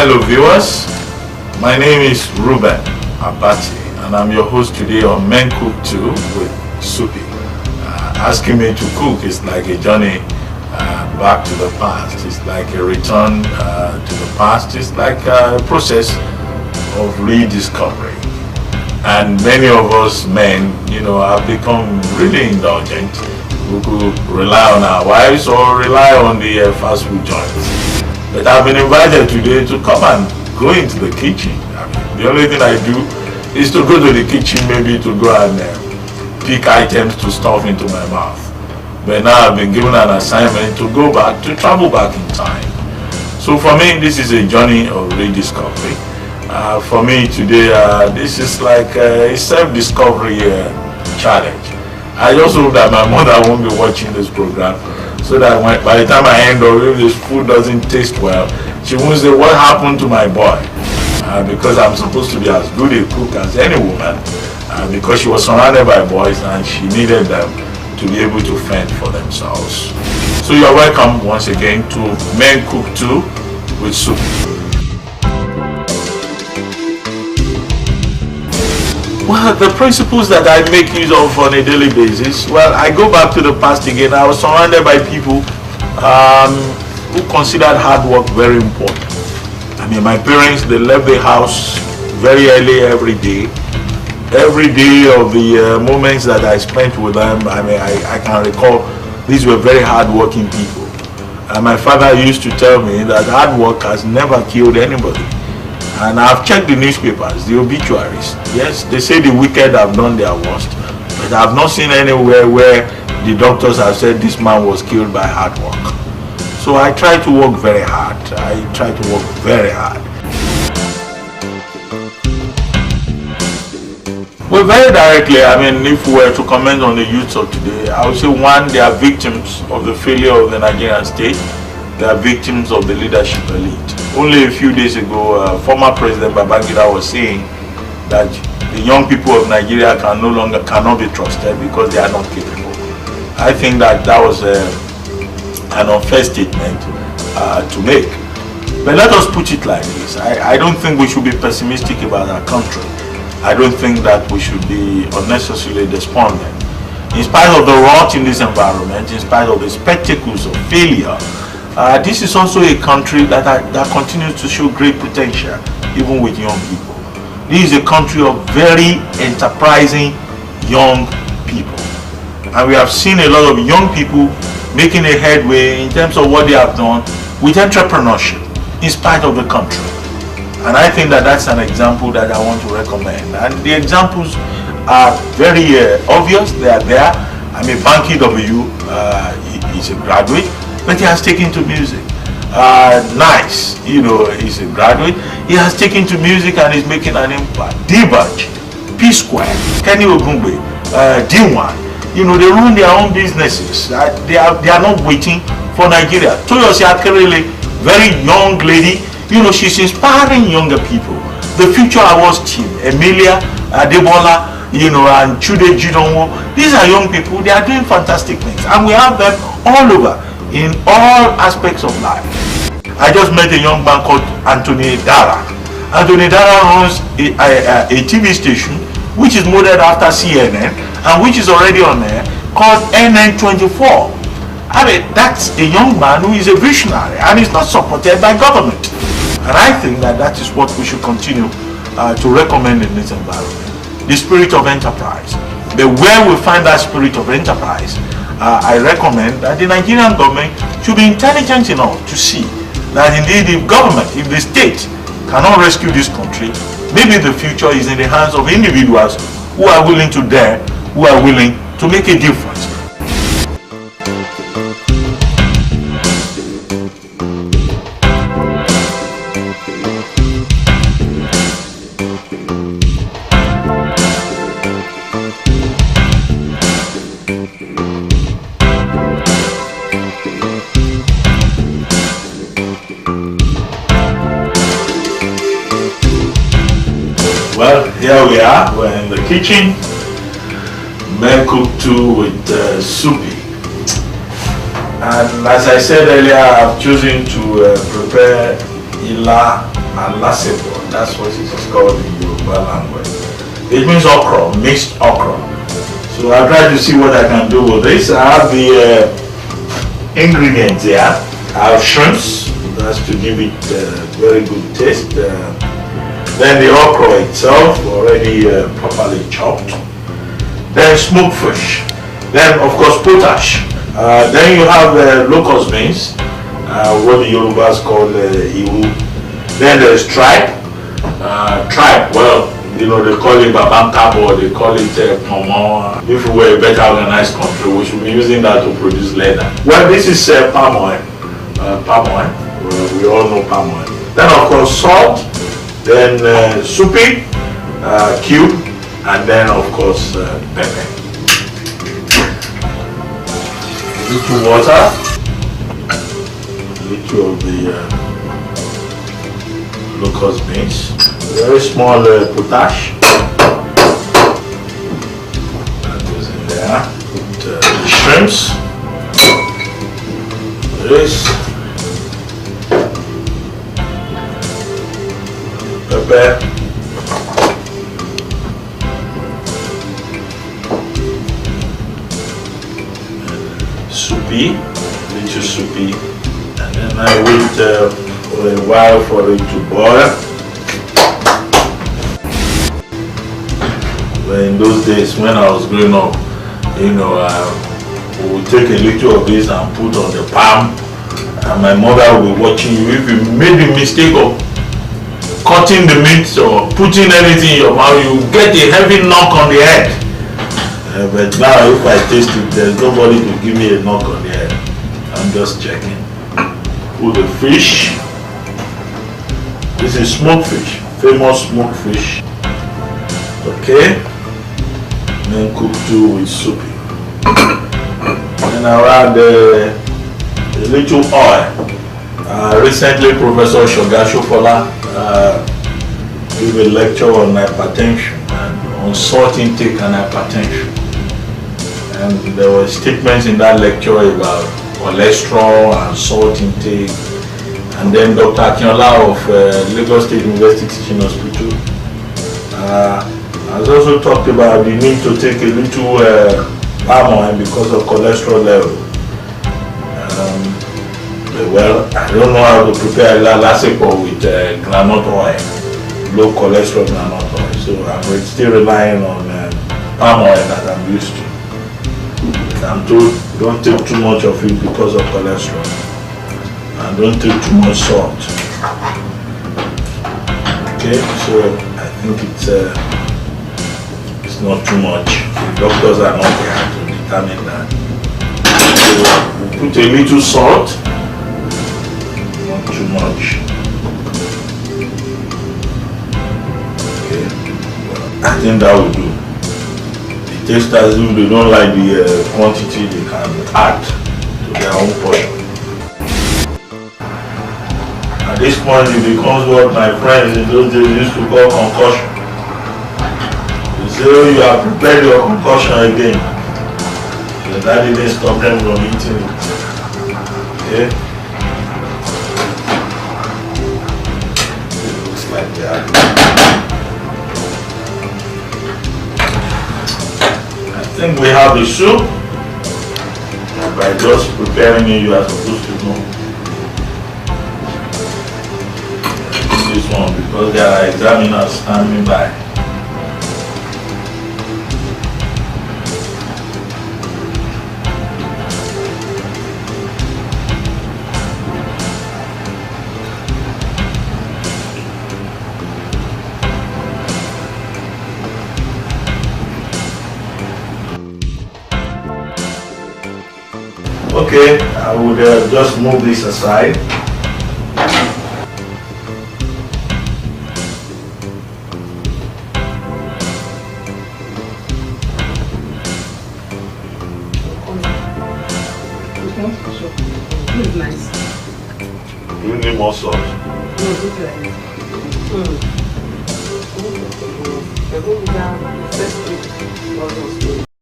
Hello viewers, my name is Reuben Abati and I'm your host today on Mencook2 with Soupy. Asking me to cook is like a journey back to the past. It's like a return to the past. It's like a process of rediscovery. And many of us men, have become really indulgent. We could rely on our wives or rely on the fast food joints. But I've been invited today to come and go into the kitchen. The only thing I do is to go to the kitchen, maybe to go and pick items to stuff into my mouth. But now I've been given an assignment to go back, to travel back in time. So for me, this is a journey of rediscovery. For me today, this is like a self-discovery challenge. I just hope that my mother won't be watching this program, so that by the time I end up, if this food doesn't taste well, she won't say, what happened to my boy? Because I'm supposed to be as good a cook as any woman, because she was surrounded by boys and she needed them to be able to fend for themselves. So you're welcome once again to Mencook2 with Soup. Well, the principles that I make use of on a daily basis, well, I go back to the past again. I was surrounded by people who considered hard work very important. My parents, they left the house very early every day. Every day of the moments that I spent with them, I can recall these were very hard-working people. And my father used to tell me that hard work has never killed anybody. And I've checked the newspapers, the obituaries. Yes, they say the wicked have done their worst, but I've not seen anywhere where the doctors have said this man was killed by hard work. So I try to work very hard. Well, very directly, if we were to comment on the youths of today, I would say one, they are victims of the failure of the Nigerian state. They are victims of the leadership elite. Only a few days ago, former President Babangida was saying that the young people of Nigeria cannot be trusted because they are not capable. I think that was an unfair statement to make. But let us put it like this. I don't think we should be pessimistic about our country. I don't think that we should be unnecessarily despondent. In spite of the rot in this environment, in spite of the spectacles of failure, this is also a country that continues to show great potential, even with young people. This is a country of very enterprising young people. And we have seen a lot of young people making a headway in terms of what they have done with entrepreneurship, in spite of the country. And I think that that's an example that I want to recommend. And the examples are very obvious. They are there. Banky W is a graduate, but he has taken to music. Nice, he's a graduate. He has taken to music and is making an impact. D-Bunch, P-Square, Kenny Ogungbe, D1, they run their own businesses. They are not waiting for Nigeria. Toyosi Akerele, very young lady, she's inspiring younger people. The Future Awards team, Emilia, Adebola, and Chude Jidonwo, these are young people. They are doing fantastic things, and we have them all over in all aspects of life. I just met a young man called Anthony Dara. Anthony Dara runs a TV station which is modeled after CNN and which is already on there, called NN24. That's a young man who is a visionary and is not supported by government. And I think that is what we should continue to recommend in this environment. The spirit of enterprise. But where we find that spirit of enterprise, I recommend that the Nigerian government should be intelligent enough to see that indeed if the state cannot rescue this country, maybe the future is in the hands of individuals who are willing to dare, who are willing to make a difference. Well, here we are. We're in the kitchen. Mencook2 with Soupy. And as I said earlier, I've chosen to prepare ila alacepo. That's what it is called in Yoruba language. It means okra, mixed okra. So I'll try to see what I can do with this. I have the ingredients here. I have shrimps. That's to give it very good taste. Then the okra itself, already properly chopped. Then smoked fish. Then of course potash. Then you have locust beans, what the Yorubas call iwu. Then there's tripe. Tripe, well, you know, they call it babankabo, or they call it pomo. If we were a better organized country, we should be using that to produce leather. Well, this is palm oil. Palm oil. Well, we all know palm oil. Then of course salt. Then soupy, cube, and then of course pepper. A little water, a little of the locust beans, very small potash. That goes in there. Put the shrimps. This. Pepper. Soupy, little soupy, and then I wait for a while for it to boil. Well, in those days when I was growing up, you know, we would take a little of this and put on the palm, and my mother would be watching you. If you made the mistake of cutting the meat or putting anything in your mouth, you get a heavy knock on the head. But now if I taste it, there's nobody to give me a knock on the head. I'm just checking. Put the fish. This is smoked fish, famous smoked fish. Okay. Mencook2 with soup. And I'll add a little oil. Recently, Professor Shogashofola gave a lecture on hypertension and on salt intake and hypertension. And there were statements in that lecture about cholesterol and salt intake. And then Dr. Akinola of Lagos State University Teaching Hospital has also talked about the need to take a little palm oil because of cholesterol level. Well, I don't know how to prepare alacepo with groundnut oil, low cholesterol groundnut oil. So I'm still relying on palm oil that I'm used to. I'm told don't take too much of it because of cholesterol, and don't take too much salt. Okay, so I think it's not too much. The doctors are not here to determine that. So we put a little salt, not too much. Okay, I think that will do. Tasters, if they don't like the quantity, they can add to their own portion. At this point, it becomes what my friends in those days used to call concussion. They say, oh, you have prepared your concussion again. So that didn't stop them from eating it. Okay? It looks like that. I think we have the soup. By just preparing it, you are supposed to know this one because there are examiners standing by. Okay, I would just move this aside. This is nice. Do you need more salt? No, this is nice.